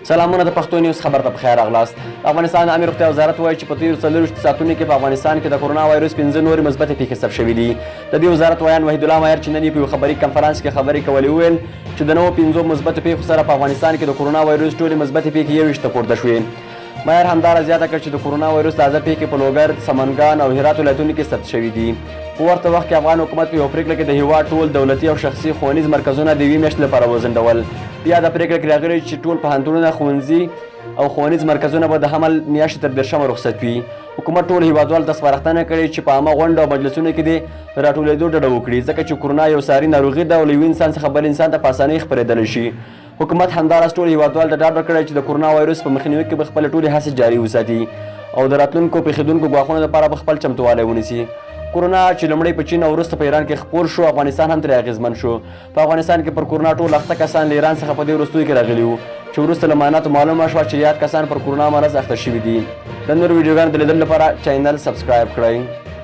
سلامونه د پښتو نیوز خبر ته بخیر راغلاست. افغانستان امیر روغتیا وزارت وایي چې په تېرو 24 ساعتونو کې په افغانستان کې د کورونا وایرس 15 نورې مثبتې پیښې ثبت شوي دي. د دې وزارت ویان وحید الله مایر چې نن یې په یو خبري کنفرانس کې خبرې کولې وویل چې د نوو 15 مثبتو پیښو سره په افغانستان کې د کورونا وایرس ټولې مثبتې پیښې 21 ته پورته شوې. مایر همدارا زیاته کړ چې د کورونا وایرس تازه پیښې په لوګر، سمنګان او هرات ولایتونو کې ثبت شوي دي. په ورته وخت کې افغان حکومت په یو پرېکړه کې د هېواد ټول دولتي او شخصي ښوونیز مرکزونه د یوې میاشتې لپاره وځنډول. بیا د پرېکړه کې راغلي چې ټول پوهنتونونه، ښوونځي او ښوونیز مرکزونه به د حمل میاشتې تر 30 رخصت وي. حکومت ټول هېوادوالو ته سپارښتنه کړې چې په عامه غونډو او مجلسونو کې د راټولېدو ډډه وکړي، ځکه چې کورونا یو ساري ناروغي ده او له یو انسان څخه بل انسان ته په اسانۍ خپرېدلی شي. حکومت همداراز ټول هېوادوالو ته ډاډ ورکړی چې د کورونا وایرس په مخنیوي کې به خپلې ټولې هڅې جاري وساتي او د راتلونکو پېښېدونکو ګواښونو لپاره به خپل چمتووالی ونیسي. کورونا چې لومړی په چین او وروسته په ایران کې خپور شو، افغانستان هم ترې اغېزمن شو. په افغانستان کې پر کورونا ټول اخته کسان له ایران څخه په دې وروستیو کې راغلي وو چې وروسته له معایناتو معلومه شوه چې یاد کسان پر کورونا مرض اخته شوي دي. د نورو ویډیوګانو د لیدلو لپاره چینل سبسکرایب کړئ.